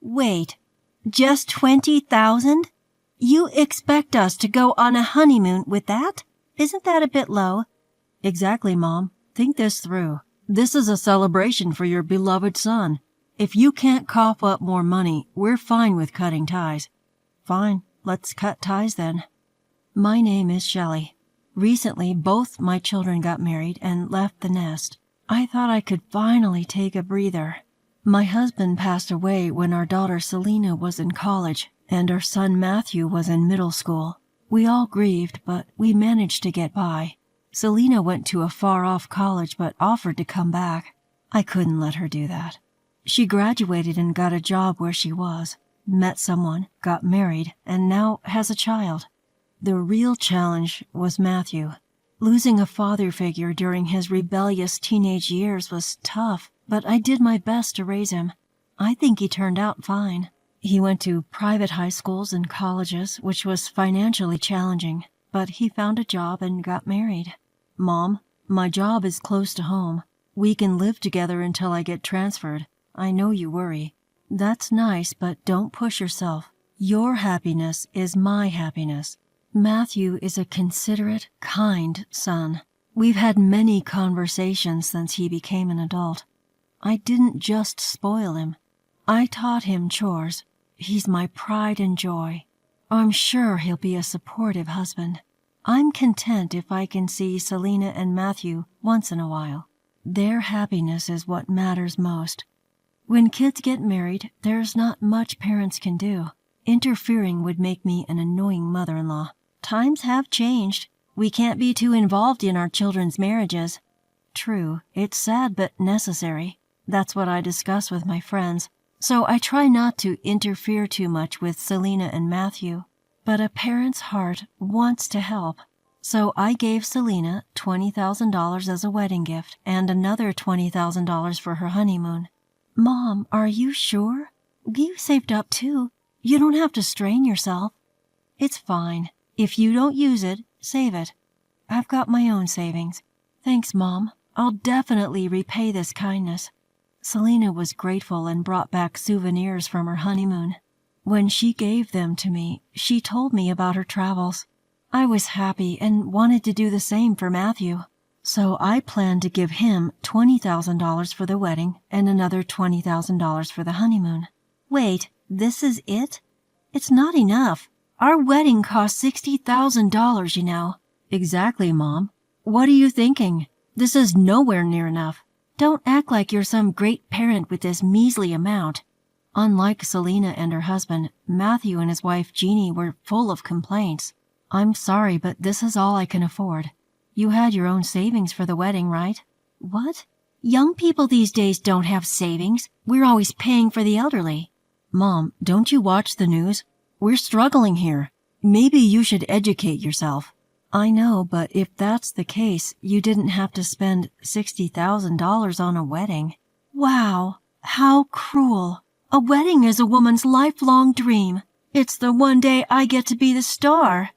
Wait, just 20,000? You expect us to go on a honeymoon with that? Isn't that a bit low? Exactly, Mom. Think this through. This is a celebration for your beloved son. If you can't cough up more money, we're fine with cutting ties. Fine, let's cut ties then. My name is Shelley. Recently, both my children got married and left the nest. I thought I could finally take a breather. My husband passed away when our daughter Selena was in college and our son Matthew was in middle school. We all grieved, but we managed to get by. Selena went to a far-off college but offered to come back. I couldn't let her do that. She graduated and got a job where she was, met someone, got married, and now has a child. The real challenge was Matthew. Losing a father figure during his rebellious teenage years was tough, but I did my best to raise him. I think he turned out fine. He went to private high schools and colleges, which was financially challenging, but he found a job and got married. Mom, my job is close to home. We can live together until I get transferred. I know you worry. That's nice, but don't push yourself. Your happiness is my happiness. Matthew is a considerate, kind son. We've had many conversations since he became an adult. I didn't just spoil him. I taught him chores. He's my pride and joy. I'm sure he'll be a supportive husband. I'm content if I can see Selena and Matthew once in a while. Their happiness is what matters most. When kids get married, there's not much parents can do. Interfering would make me an annoying mother-in-law. Times have changed. We can't be too involved in our children's marriages. True, it's sad but necessary. That's what I discuss with my friends. So I try not to interfere too much with Selena and Matthew. But a parent's heart wants to help. So I gave Selena $20,000 as a wedding gift and another $20,000 for her honeymoon. Mom, are you sure? You saved up too. You don't have to strain yourself. It's fine. If you don't use it, save it. I've got my own savings. Thanks, Mom. I'll definitely repay this kindness. Selena was grateful and brought back souvenirs from her honeymoon. When she gave them to me, she told me about her travels. I was happy and wanted to do the same for Matthew. So I planned to give him $20,000 for the wedding and another $20,000 for the honeymoon. Wait, this is it? It's not enough. Our wedding cost $60,000, you know. Exactly, Mom. What are you thinking? This is nowhere near enough. Don't act like you're some great parent with this measly amount. Unlike Selena and her husband, Matthew and his wife Jeannie were full of complaints. I'm sorry, but this is all I can afford. You had your own savings for the wedding, right? What? Young people these days don't have savings. We're always paying for the elderly. Mom, don't you watch the news? We're struggling here. Maybe you should educate yourself. I know, but if that's the case, you didn't have to spend $60,000 on a wedding. Wow, how cruel. A wedding is a woman's lifelong dream. It's the one day I get to be the star.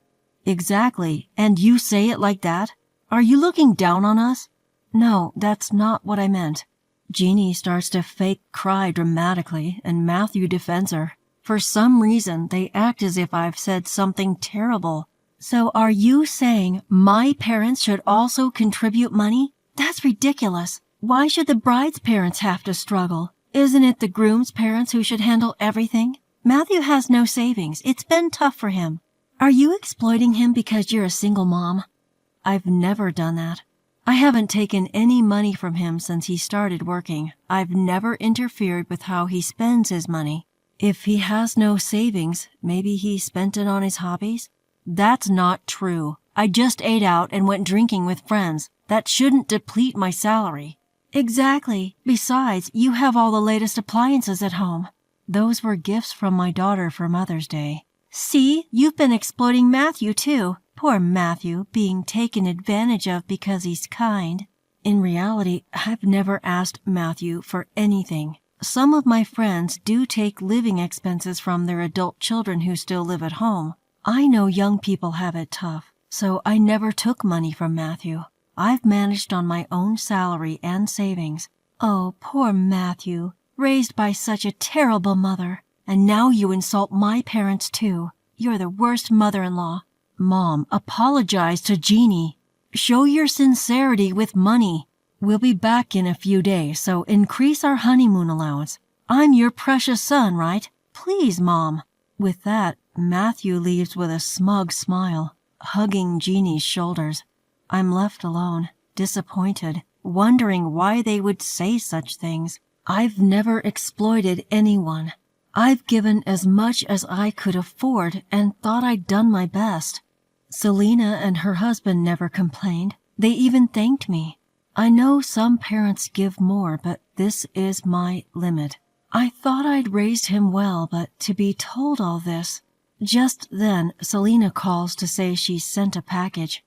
Exactly, and you say it like that? Are you looking down on us? No, that's not what I meant. Jeannie starts to fake cry dramatically, and Matthew defends her. For some reason, they act as if I've said something terrible. So are you saying my parents should also contribute money? That's ridiculous. Why should the bride's parents have to struggle? Isn't it the groom's parents who should handle everything? Matthew has no savings. It's been tough for him. Are you exploiting him because you're a single mom? I've never done that. I haven't taken any money from him since he started working. I've never interfered with how he spends his money. If he has no savings, maybe he spent it on his hobbies? That's not true. I just ate out and went drinking with friends. That shouldn't deplete my salary. Exactly. Besides, you have all the latest appliances at home. Those were gifts from my daughter for Mother's Day. See, you've been exploiting Matthew too. Poor Matthew, being taken advantage of because he's kind. In reality, I've never asked Matthew for anything. Some of my friends do take living expenses from their adult children who still live at home. I know young people have it tough, so I never took money from Matthew. I've managed on my own salary and savings. Oh, poor Matthew, raised by such a terrible mother. And now you insult my parents too. You're the worst mother-in-law. Mom, apologize to Jeannie. Show your sincerity with money. We'll be back in a few days, so increase our honeymoon allowance. I'm your precious son, right? Please, Mom. With that, Matthew leaves with a smug smile, hugging Jeannie's shoulders. I'm left alone, disappointed, wondering why they would say such things. I've never exploited anyone. I've given as much as I could afford and thought I'd done my best. Selena and her husband never complained. They even thanked me. I know some parents give more, but this is my limit. I thought I'd raised him well, but to be told all this. Just then, Selena calls to say she sent a package.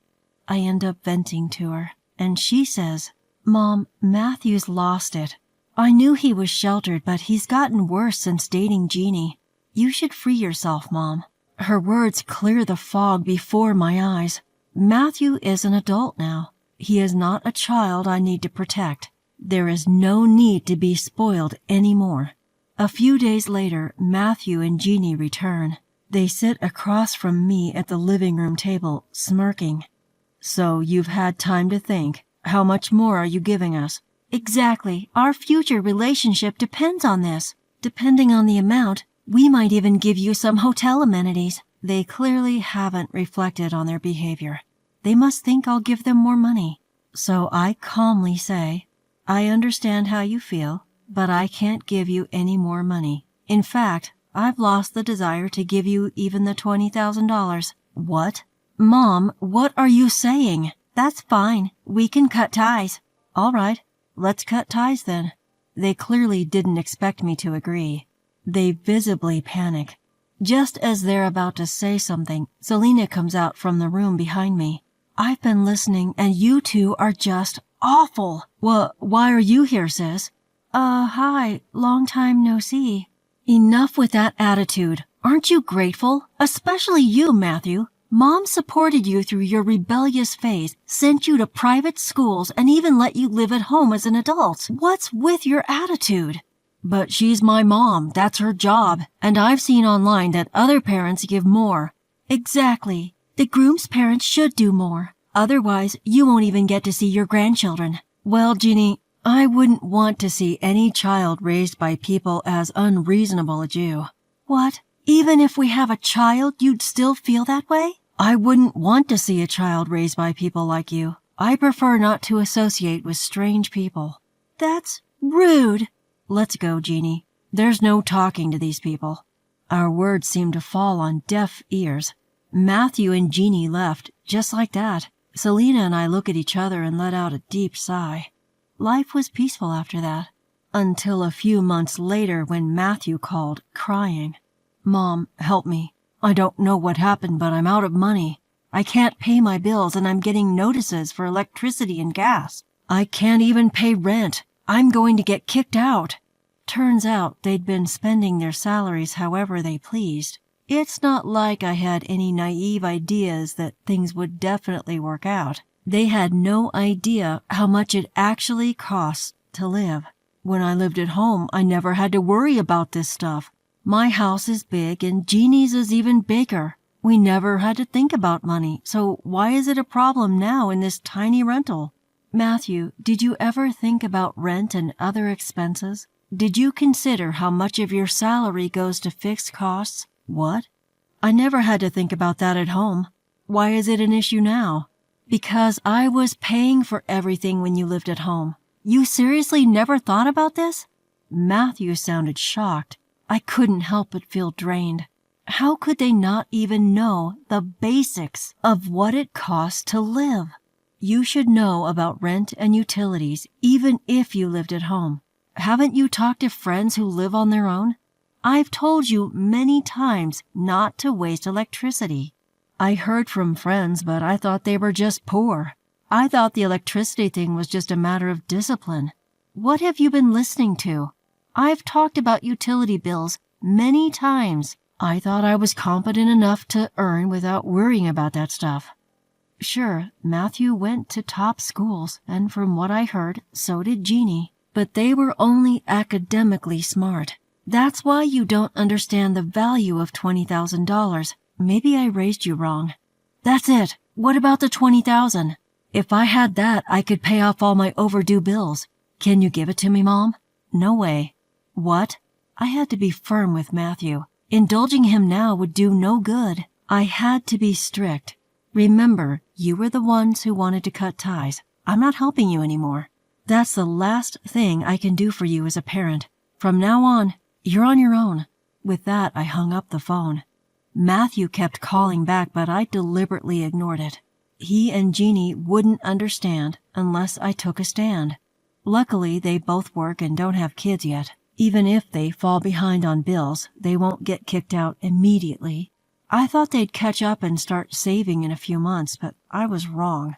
I end up venting to her, and she says, Mom, Matthew's lost it. I knew he was sheltered, but he's gotten worse since dating Jeannie. You should free yourself, Mom. Her words clear the fog before my eyes. Matthew is an adult now. He is not a child I need to protect. There is no need to be spoiled anymore. A few days later, Matthew and Jeannie return. They sit across from me at the living room table, smirking. So you've had time to think. How much more are you giving us? Exactly. Our future relationship depends on this. Depending on the amount, we might even give you some hotel amenities. They clearly haven't reflected on their behavior. They must think I'll give them more money. So I calmly say, I understand how you feel, but I can't give you any more money. In fact, I've lost the desire to give you even the $20,000. What? Mom, what are you saying? That's fine. We can cut ties. All right. Let's cut ties then. They clearly didn't expect me to agree. They visibly panic. Just as they're about to say something, Selena comes out from the room behind me. I've been listening and you two are just awful. Why are you here, sis? Hi. Long time no see. Enough with that attitude. Aren't you grateful? Especially you, Matthew. Mom supported you through your rebellious phase, sent you to private schools, and even let you live at home as an adult. What's with your attitude? But she's my mom. That's her job. And I've seen online that other parents give more. Exactly. The groom's parents should do more. Otherwise, you won't even get to see your grandchildren. Well, Jeannie, I wouldn't want to see any child raised by people as unreasonable as you. What? Even if we have a child, you'd still feel that way? I wouldn't want to see a child raised by people like you. I prefer not to associate with strange people. That's rude. Let's go, Jeannie. There's no talking to these people. Our words seemed to fall on deaf ears. Matthew and Jeannie left, just like that. Selena and I look at each other and let out a deep sigh. Life was peaceful after that, until a few months later when Matthew called, crying. Mom, help me. I don't know what happened, but I'm out of money. I can't pay my bills and I'm getting notices for electricity and gas. I can't even pay rent. I'm going to get kicked out. Turns out they'd been spending their salaries however they pleased. It's not like I had any naive ideas that things would definitely work out. They had no idea how much it actually costs to live. When I lived at home, I never had to worry about this stuff. My house is big and Jeannie's is even bigger. We never had to think about money, so why is it a problem now in this tiny rental? Matthew, did you ever think about rent and other expenses? Did you consider how much of your salary goes to fixed costs? What? I never had to think about that at home. Why is it an issue now? Because I was paying for everything when you lived at home. You seriously never thought about this? Matthew sounded shocked. I couldn't help but feel drained. How could they not even know the basics of what it costs to live? You should know about rent and utilities even if you lived at home. Haven't you talked to friends who live on their own? I've told you many times not to waste electricity. I heard from friends, but I thought they were just poor. I thought the electricity thing was just a matter of discipline. What have you been listening to? I've talked about utility bills many times. I thought I was competent enough to earn without worrying about that stuff. Sure, Matthew went to top schools, and from what I heard, so did Jeannie. But they were only academically smart. That's why you don't understand the value of $20,000. Maybe I raised you wrong. That's it. What about the $20,000? If I had that, I could pay off all my overdue bills. Can you give it to me, Mom? No way. What? I had to be firm with Matthew. Indulging him now would do no good. I had to be strict. Remember, you were the ones who wanted to cut ties. I'm not helping you anymore. That's the last thing I can do for you as a parent. From now on, you're on your own. With that, I hung up the phone. Matthew kept calling back, but I deliberately ignored it. He and Jeannie wouldn't understand unless I took a stand. Luckily, they both work and don't have kids yet. Even if they fall behind on bills, they won't get kicked out immediately. I thought they'd catch up and start saving in a few months, but I was wrong.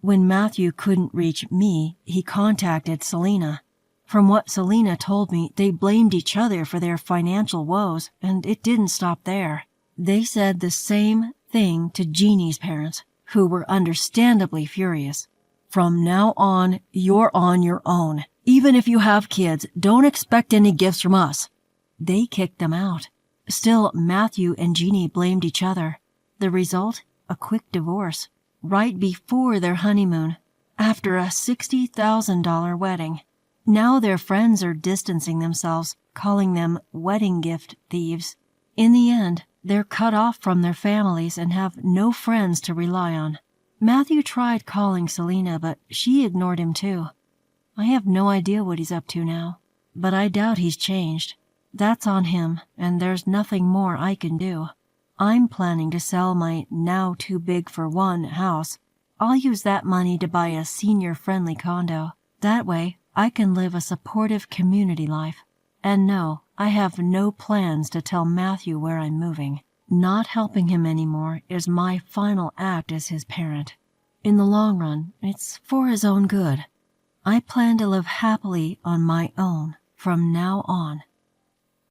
When Matthew couldn't reach me, he contacted Selena. From what Selena told me, they blamed each other for their financial woes, and it didn't stop there. They said the same thing to Jeannie's parents, who were understandably furious. From now on, you're on your own. Even if you have kids, don't expect any gifts from us. They kicked them out. Still, Matthew and Jeannie blamed each other. The result? A quick divorce. Right before their honeymoon, after a $60,000 wedding. Now their friends are distancing themselves, calling them wedding gift thieves. In the end, they're cut off from their families and have no friends to rely on. Matthew tried calling Selena, but she ignored him too. I have no idea what he's up to now, but I doubt he's changed. That's on him, and there's nothing more I can do. I'm planning to sell my now-too-big-for-one house. I'll use that money to buy a senior-friendly condo. That way, I can live a supportive community life. And no, I have no plans to tell Matthew where I'm moving. Not helping him anymore is my final act as his parent. In the long run, it's for his own good. I plan to live happily on my own from now on.